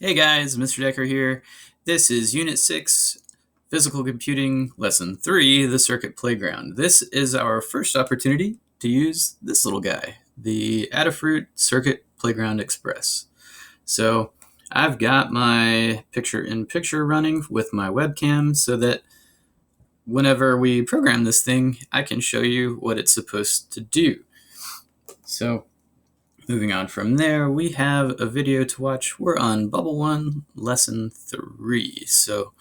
Hey guys, Mr. Decker here. This is Unit 6, Physical Computing, Lesson 3, the Circuit Playground. This is our first opportunity to use this little guy, the Adafruit Circuit Playground Express. So I've got my picture-in-picture running with my webcam so that whenever we program this thing, I can show you what it's supposed to do. So moving on from there, we have a video to watch. We're on Bubble 1, Lesson 3. So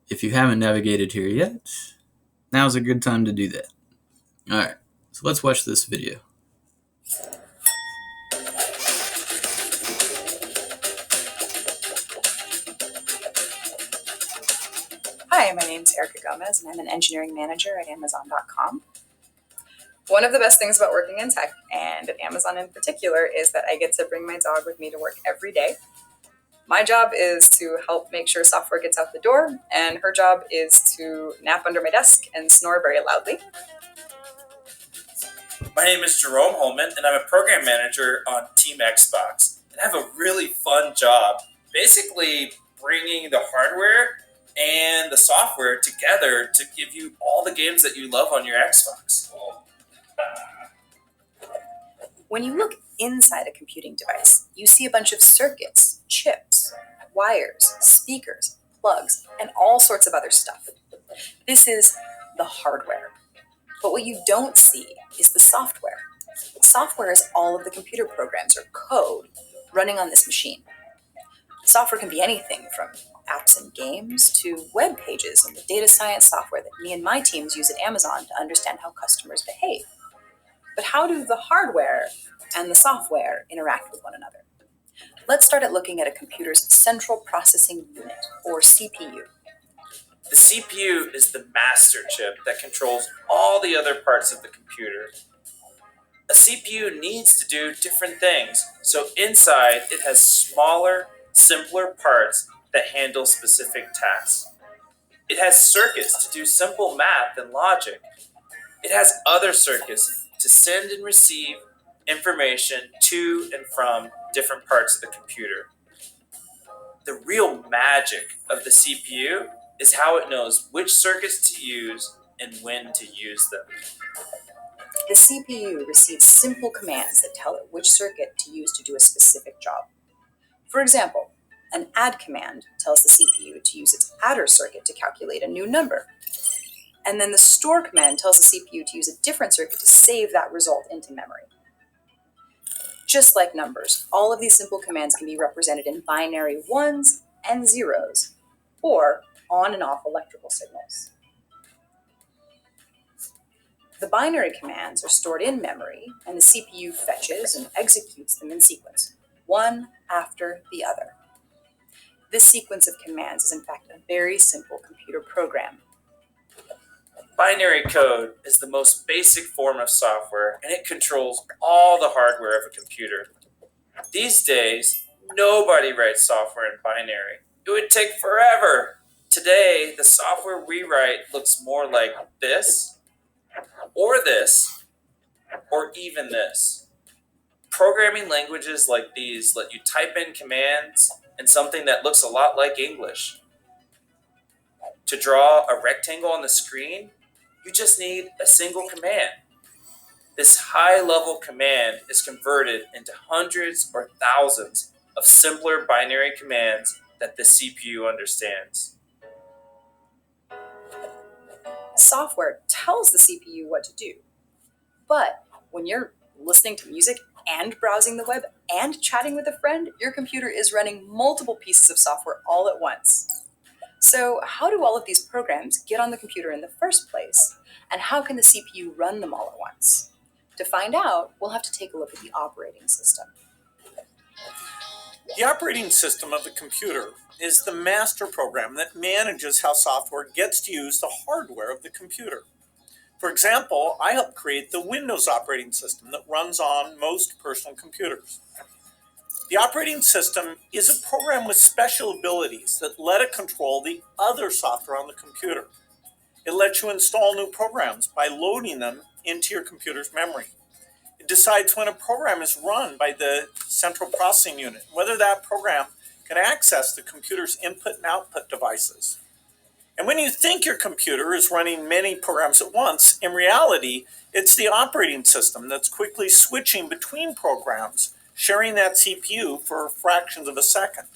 if you haven't navigated here yet, now's a good time to do that. Alright, so let's watch this video. Hi, my name is Erica Gomez, and I'm an engineering manager at Amazon.com. One of the best things about working in tech, and at Amazon in particular, is that I get to bring my dog with me to work every day. My job is to help make sure software gets out the door, and her job is to nap under my desk and snore very loudly. My name is Jerome Holman, and I'm a program manager on Team Xbox. And I have a really fun job, basically bringing the hardware and the software together to give you all the games that you love on your Xbox. When you look inside a computing device, you see a bunch of circuits, chips, wires, speakers, plugs, and all sorts of other stuff. This is the hardware. But what you don't see is the software. Software is all of the computer programs or code running on this machine. Software can be anything from apps and games to web pages and the data science software that me and my teams use at Amazon to understand how customers behave. But how do the hardware and the software interact with one another? Let's start at looking at a computer's central processing unit, or CPU. The CPU is the master chip that controls all the other parts of the computer. A CPU needs to do different things, so inside it has smaller, simpler parts that handle specific tasks. It has circuits to do simple math and logic. It has other circuits to send and receive information to and from different parts of the computer. The real magic of the CPU is how it knows which circuits to use and when to use them. The CPU receives simple commands that tell it which circuit to use to do a specific job. For example, an add command tells the CPU to use its adder circuit to calculate a new number. And then the store command tells the CPU to use a different circuit to save that result into memory. Just like numbers, all of these simple commands can be represented in binary ones and zeros, or on and off electrical signals. The binary commands are stored in memory, and the CPU fetches and executes them in sequence, one after the other. This sequence of commands is in fact a very simple computer program. Binary code is the most basic form of software, and it controls all the hardware of a computer. These days, nobody writes software in binary. It would take forever. Today, the software we write looks more like this, or even this. Programming languages like these let you type in commands in something that looks a lot like English. To draw a rectangle on the screen, you just need a single command. This high-level command is converted into hundreds or thousands of simpler binary commands that the CPU understands. Software tells the CPU what to do. But when you're listening to music and browsing the web and chatting with a friend, your computer is running multiple pieces of software all at once. So how do all of these programs get on the computer in the first place? And how can the CPU run them all at once? To find out, we'll have to take a look at the operating system. The operating system of the computer is the master program that manages how software gets to use the hardware of the computer. For example, I helped create the Windows operating system that runs on most personal computers. The operating system is a program with special abilities that let it control the other software on the computer. It lets you install new programs by loading them into your computer's memory. It decides when a program is run by the central processing unit, whether that program can access the computer's input and output devices. And when you think your computer is running many programs at once, in reality, it's the operating system that's quickly switching between programs, sharing that CPU for fractions of a second.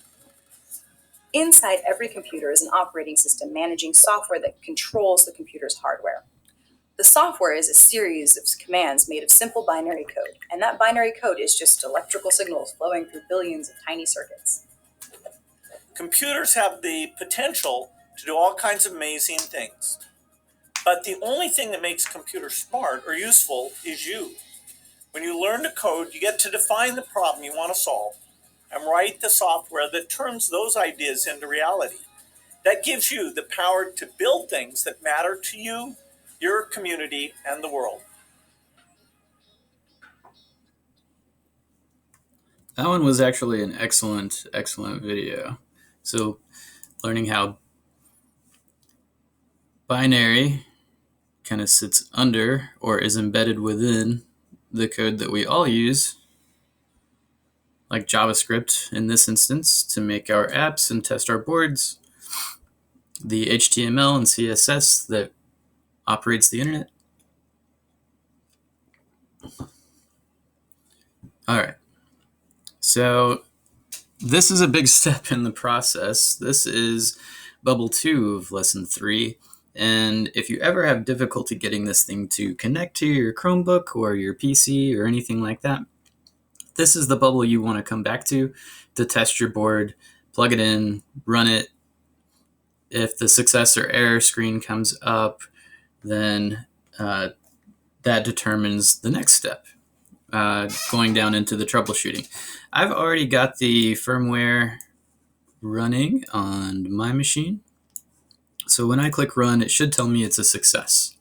Inside every computer is an operating system managing software that controls the computer's hardware. The software is a series of commands made of simple binary code, and that binary code is just electrical signals flowing through billions of tiny circuits. Computers have the potential to do all kinds of amazing things. But the only thing that makes computers smart or useful is you. When you learn to code, you get to define the problem you want to solve and write the software that turns those ideas into reality. That gives you the power to build things that matter to you, your community, and the world. That one was actually an excellent video. So learning how binary kind of sits under or is embedded within the code that we all use, like JavaScript in this instance, to make our apps and test our boards, the HTML and CSS that operates the internet. All right. So this is a big step in the process. This is bubble 2 of lesson 3. And if you ever have difficulty getting this thing to connect to your Chromebook or your PC or anything like that, this is the bubble you want to come back to test your board, plug it in, run it. If the success or error screen comes up, then that determines the next step, going down into the troubleshooting. I've already got the firmware running on my machine. So when I click run, it should tell me it's a success.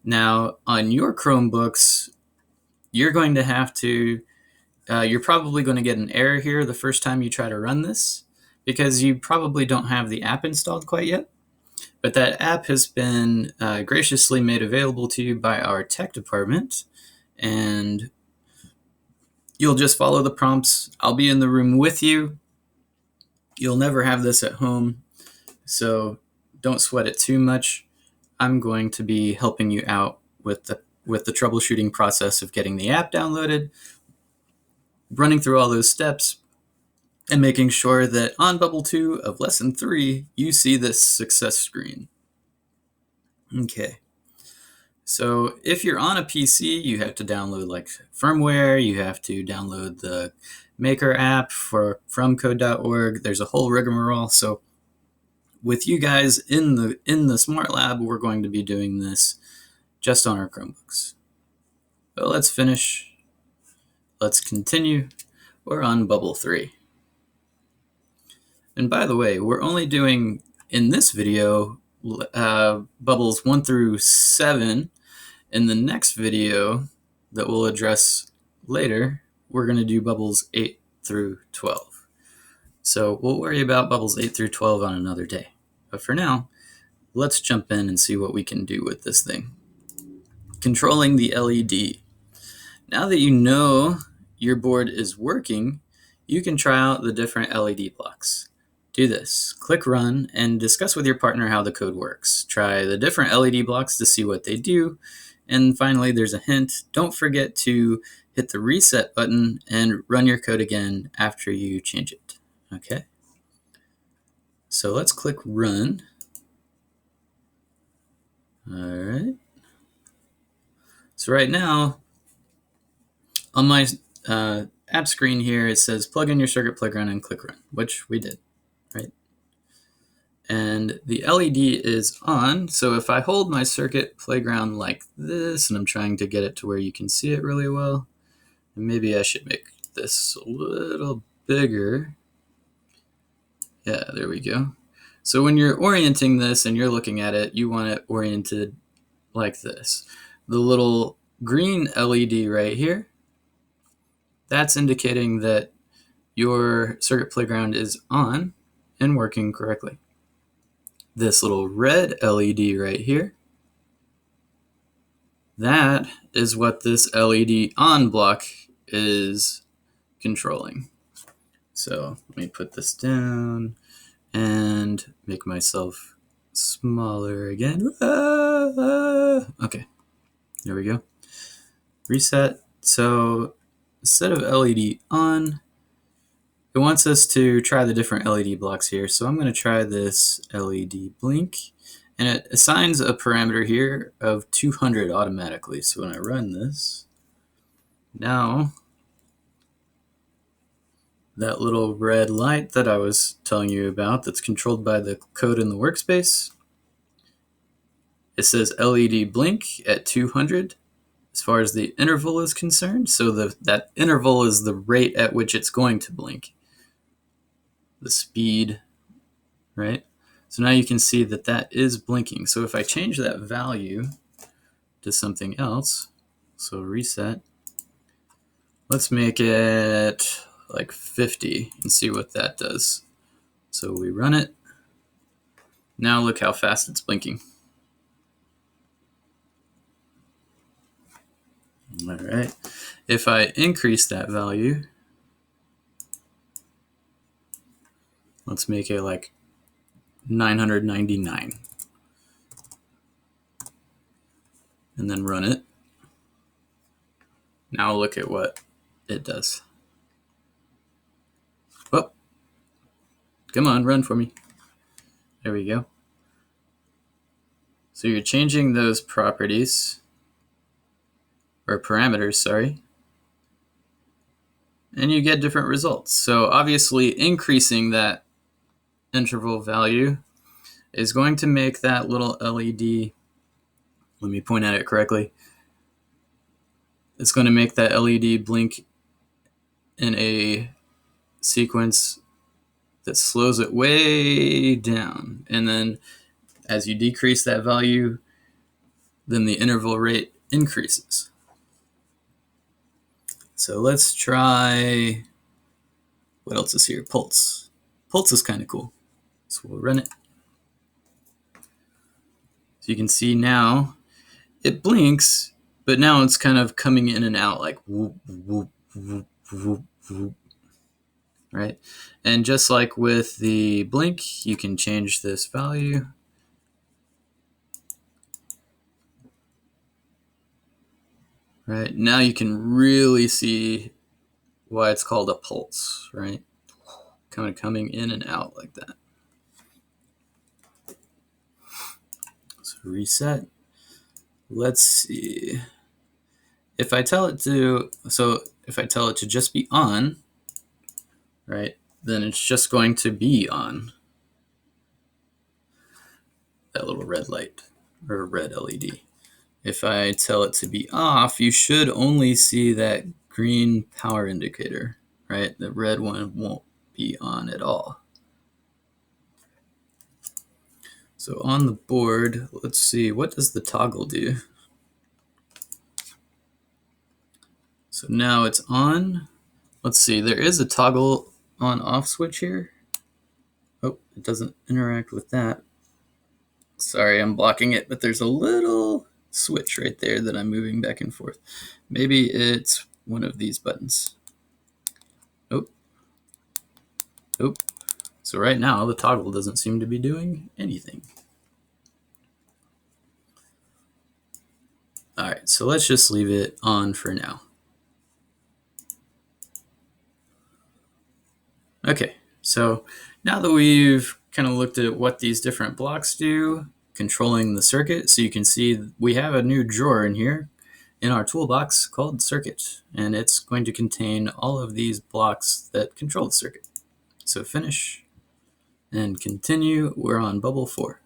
Now, on your Chromebooks, you're going to have to, you're probably going to get an error here the first time you try to run this, because you probably don't have the app installed quite yet. But that app has been graciously made available to you by our tech department, and you'll just follow the prompts. I'll be in the room with you. You'll never have this at home, so don't sweat it too much. I'm going to be helping you out with the troubleshooting process of getting the app downloaded, running through all those steps, and making sure that on bubble 2 of lesson 3, you see this success screen. Okay. So if you're on a PC, you have to download like firmware, you have to download the Maker app from code.org. There's a whole rigmarole. So with you guys in the Smart Lab, we're going to be doing this just on our Chromebooks. So let's finish. Let's continue. We're on bubble 3. And by the way, we're only doing in this video bubbles 1 through 7. In the next video that we'll address later, we're going to do bubbles 8 through 12. So we'll worry about bubbles 8 through 12 on another day. But for now, let's jump in and see what we can do with this thing. Controlling the LED. Now that you know your board is working, you can try out the different LED blocks. Do this. Click Run and discuss with your partner how the code works. Try the different LED blocks to see what they do. And finally, there's a hint. Don't forget to hit the reset button and run your code again after you change it. Okay? So let's click Run. All right. So right now, on my app screen here, it says plug in your circuit playground and click Run, which we did, right? And the LED is on. So if I hold my circuit playground like this, and I'm trying to get it to where you can see it really well, and maybe I should make this a little bigger. Yeah, there we go. So when you're orienting this and you're looking at it, you want it oriented like this. The little green LED right here, that's indicating that your circuit playground is on and working correctly. This little red LED right here, that is what this LED on block is controlling. So let me put this down and make myself smaller again. Okay, there we go. Reset. So instead of LED on, it wants us to try the different LED blocks here. So I'm going to try this LED blink, and it assigns a parameter here of 200 automatically. So when I run this, now that little red light that I was telling you about that's controlled by the code in the workspace, it says LED blink at 200 as far as the interval is concerned. So that interval is the rate at which it's going to blink, the speed, right? So now you can see that that is blinking. So if I change that value to something else, so reset, let's make it like 50 and see what that does. So we run it. Now look how fast it's blinking. All right. If I increase that value, let's make it like 999 and then run it. Now look at what it does. Oh, come on, run for me. There we go. So you're changing those properties, or parameters, sorry, and you get different results. So obviously increasing that interval value is going to make that little LED, let me point at it correctly, it's going to make that LED blink in a sequence that slows it way down. And then as you decrease that value, then the interval rate increases. So let's try, what else is here? Pulse. Pulse is kind of cool. So we'll run it. So you can see now it blinks, but now it's kind of coming in and out like whoop, whoop, whoop, whoop, whoop, right? And just like with the blink, you can change this value. Right, now you can really see why it's called a pulse, right? Kind of coming in and out like that. So reset. Let's see. If I tell it to, so if I tell it to just be on, right, then it's just going to be on. That little red light, or red LED. If I tell it to be off, you should only see that green power indicator, right? The red one won't be on at all. So on the board, let's see, what does the toggle do? So now it's on. Let's see, there is a toggle on off switch here. Oh, it doesn't interact with that. Sorry, I'm blocking it, but there's a little switch right there that I'm moving back and forth. Maybe it's one of these buttons. Oh. Oh. So right now the toggle doesn't seem to be doing anything. All right, so let's just leave it on for now. Okay, so now that we've kind of looked at what these different blocks do, controlling the circuit, so you can see we have a new drawer in here in our toolbox called circuit, and it's going to contain all of these blocks that control the circuit. So finish and continue. We're on bubble 4.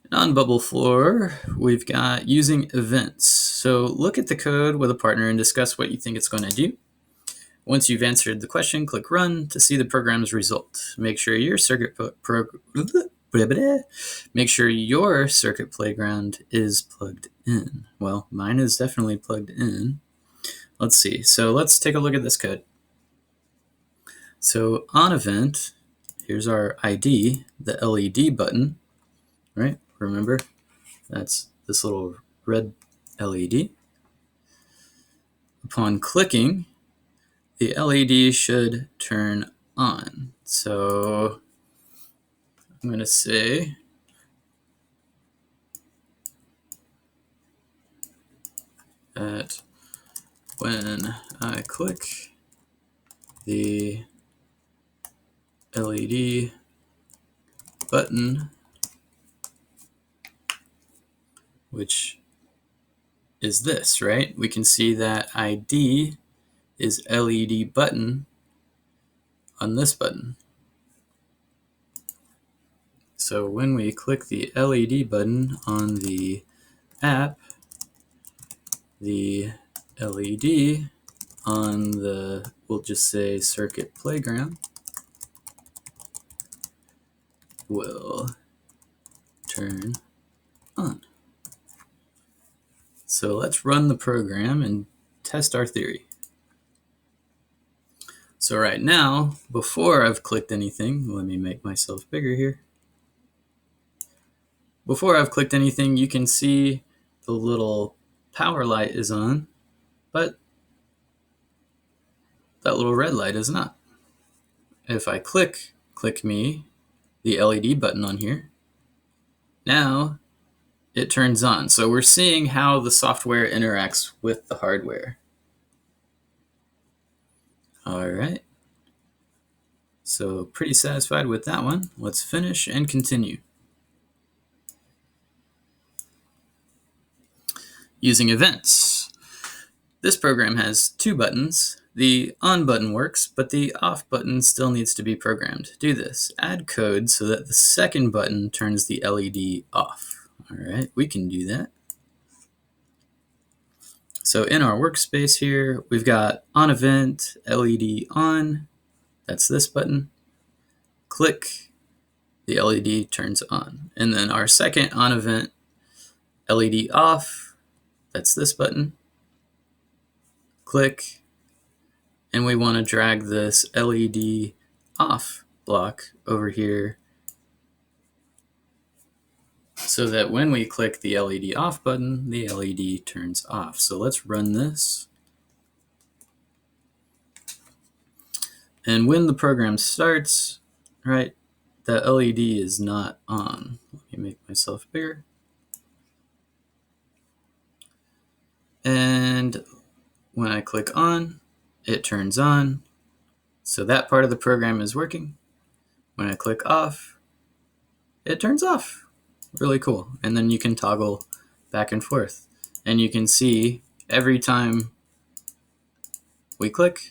And on bubble 4, we've got using events. So look at the code with a partner and discuss what you think it's going to do. Once you've answered the question, click Run to see the program's result. Make sure your circuit playground is plugged in. Well, mine is definitely plugged in. Let's see. So let's take a look at this code. So on event, here's our ID, the LED button, right? Remember, that's this little red LED. Upon clicking, the LED should turn on. So I'm going to say that when I click the LED button, which is this, right? We can see that ID is LED button on this button. So when we click the LED button on the app, the LED on the, we'll just say circuit playground, will turn on. So let's run the program and test our theory. So right now, before I've clicked anything, let me make myself bigger here. Before I've clicked anything, you can see the little power light is on, but that little red light is not. If I click me, the LED button on here, now it turns on. So we're seeing how the software interacts with the hardware. All right. So pretty satisfied with that one. Let's finish and continue. Using events. This program has two buttons. The on button works, but the off button still needs to be programmed. Do this. Add code so that the second button turns the LED off. All right, we can do that. So in our workspace here, we've got on event, LED on. That's this button. Click, the LED turns on. And then our second on event, LED off. That's this button. Click, and we want to drag this LED off block over here so that when we click the LED off button, the LED turns off. So let's run this. And when the program starts, right, the LED is not on. Let me make myself bigger. And when I click on, it turns on. So that part of the program is working. When I click off, it turns off. Really cool. And then you can toggle back and forth. And you can see every time we click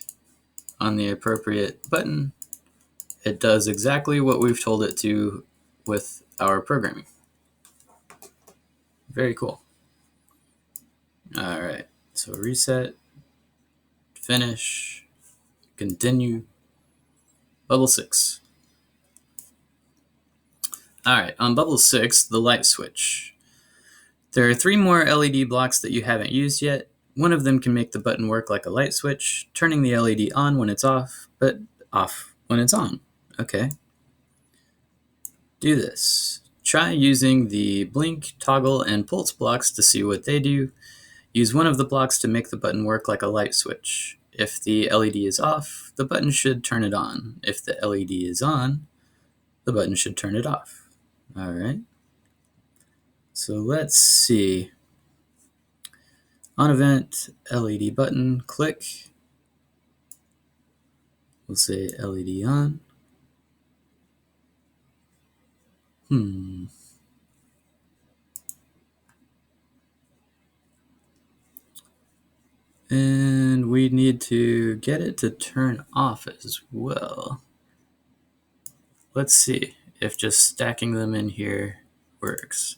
on the appropriate button, it does exactly what we've told it to with our programming. Very cool. All right, so reset, finish, continue, bubble 6. All right, on bubble 6, the light switch. There are 3 more LED blocks that you haven't used yet. One of them can make the button work like a light switch, turning the LED on when it's off, but off when it's on. Okay. Do this. Try using the blink, toggle, and pulse blocks to see what they do. Use one of the blocks to make the button work like a light switch. If the LED is off, the button should turn it on. If the LED is on, the button should turn it off. All right. So let's see. On event, LED button, click. We'll say LED on. And we need to get it to turn off as well. Let's see if just stacking them in here works.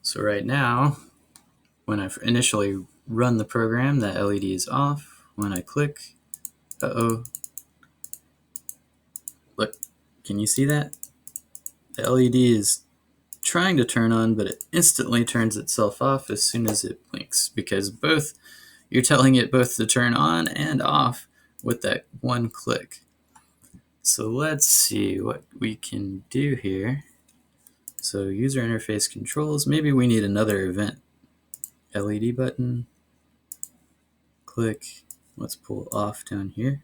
So right now, when I initially run the program, that LED is off. When I click, look, can you see that? The LED is trying to turn on, but it instantly turns itself off as soon as it blinks, because you're telling it both to turn on and off with that one click. So let's see what we can do here. So user interface controls, maybe we need another event LED button, click, let's pull off down here.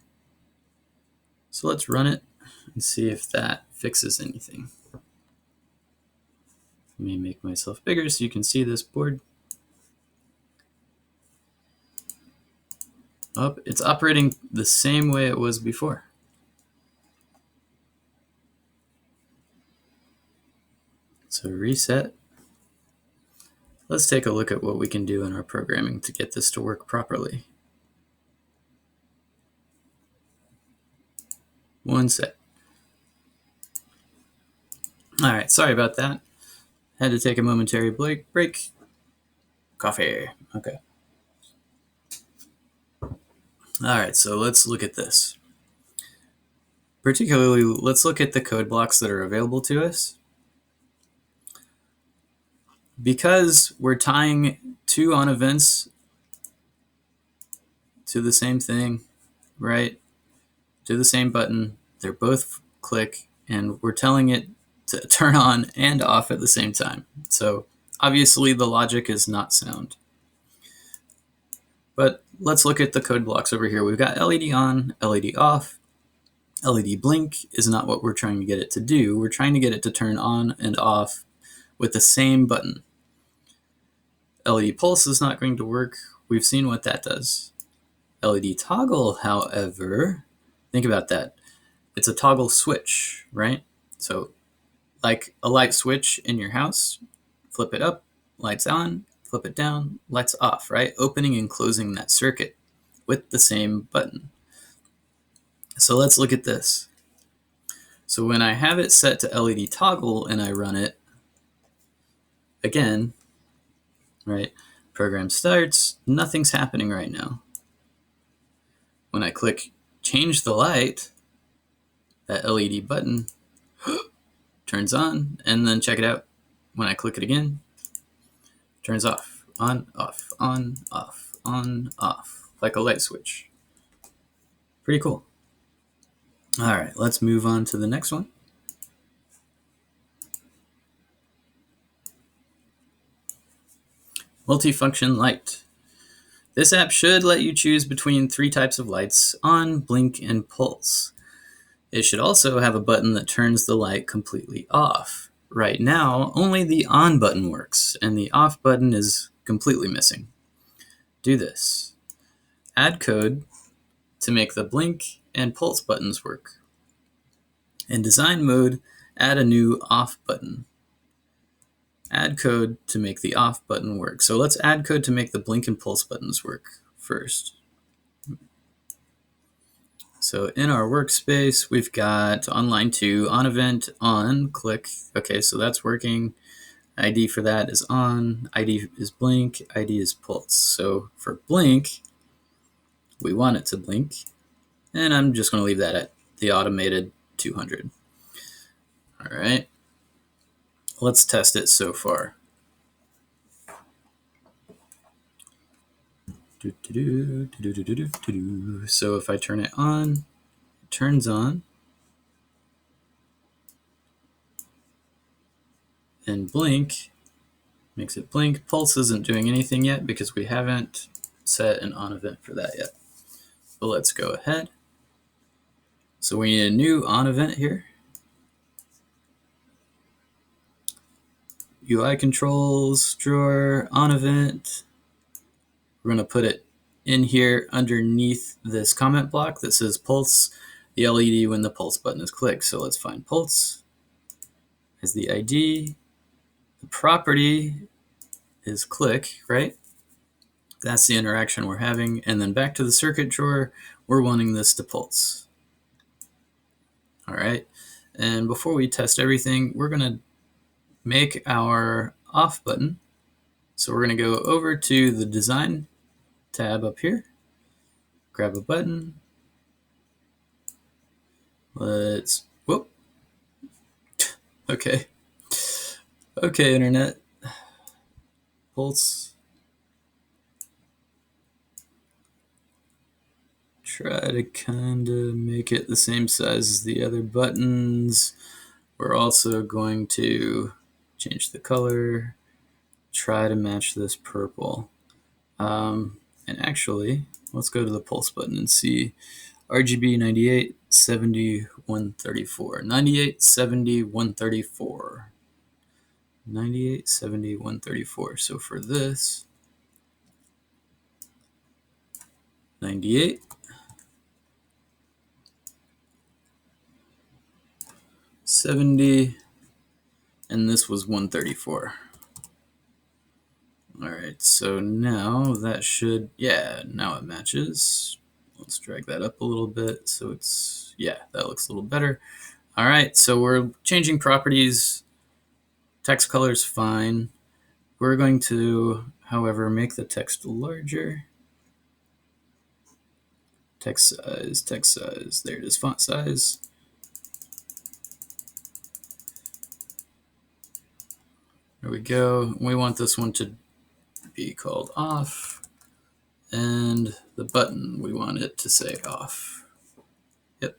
So let's run it and see if that fixes anything. Let me make myself bigger so you can see this board. Oh, it's operating the same way it was before. So reset. Let's take a look at what we can do in our programming to get this to work properly. One sec. All right, sorry about that. Had to take a momentary break. Coffee. Okay. All right, so let's look at this. Particularly, let's look at the code blocks that are available to us. Because we're tying two on events to the same thing, right? To the same button, they're both click, and we're telling it to turn on and off at the same time. So obviously the logic is not sound. But let's look at the code blocks over here. We've got LED on, LED off. LED blink is not what we're trying to get it to do. We're trying to get it to turn on and off with the same button. LED pulse is not going to work. We've seen what that does. LED toggle, however, think about that. It's a toggle switch, right? So like a light switch in your house, flip it up, lights on, flip it down, lights off, right? Opening and closing that circuit with the same button. So let's look at this. So when I have it set to LED toggle and I run it, again, right, program starts, nothing's happening right now. When I click change the light, that LED button turns on, and then check it out. When I click it again, turns off, on, off, on, off, on, off, like a light switch. Pretty cool. All right, let's move on to the next one. Multifunction Light. This app should let you choose between 3 types of lights: on, blink, and pulse. It should also have a button that turns the light completely off. Right now, only the on button works, and the off button is completely missing. Do this. Add code to make the blink and pulse buttons work. In design mode, add a new off button. Add code to make the off button work. So let's add code to make the blink and pulse buttons work first. So in our workspace, we've got on line 2, on event, on, click. Okay, so that's working. ID for that is on, ID is blink, ID is pulse. So for blink, we want it to blink, and I'm just going to leave that at the automated 200. All right, let's test it so far. So if I turn it on, it turns on. And blink makes it blink. Pulse isn't doing anything yet because we haven't set an on event for that yet. But let's go ahead. So we need a new on event here. UI controls, drawer, on event. We're going to put it in here underneath this comment block that says pulse, the LED when the pulse button is clicked. So let's find pulse as the ID. The property is click, right? That's the interaction we're having. And then back to the circuit drawer, we're wanting this to pulse. All right. And before we test everything, we're going to make our off button. So we're going to go over to the design tab up here, grab a button. Whoop. Okay. Okay, internet. Pulse. Try to kind of make it the same size as the other buttons. We're also going to change the color. Try to match this purple. And actually, let's go to the pulse button and see RGB 98, 70, 134. 98, 70, 134. 98, 70, 134. So for this, 98, 70, and this was 134. All right, so now that should, yeah, now it matches. Let's drag that up a little bit so it's, yeah, that looks a little better. All right, so we're changing properties. Text color is fine. We're going to, however, make the text larger. Text size, there it is, font size. There we go. We want this one to be called off, and the button, we want it to say off. Yep.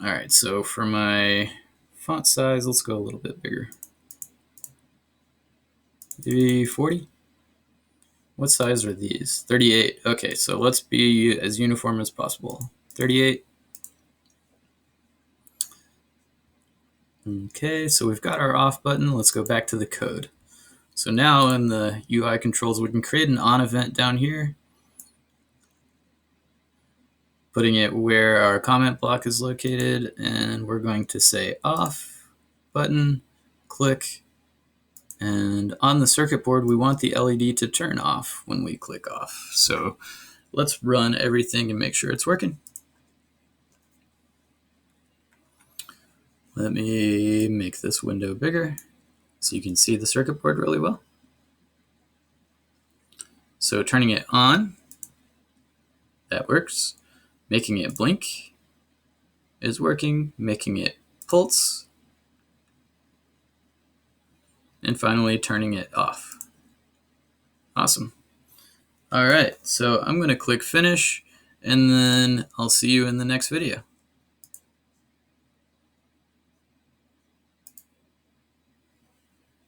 All right, so for my font size, let's go a little bit bigger. Maybe 40? What size are these? 38. Okay, so let's be as uniform as possible. 38. Okay, so we've got our off button. Let's go back to the code. So now in the UI controls, we can create an on event down here, putting it where our comment block is located, and we're going to say off button, click, and on the circuit board, we want the LED to turn off when we click off. So let's run everything and make sure it's working. Let me make this window bigger so you can see the circuit board really well. So turning it on, that works. Making it blink is working. Making it pulse. And finally turning it off. Awesome. All right, so I'm going to click finish, and then I'll see you in the next video.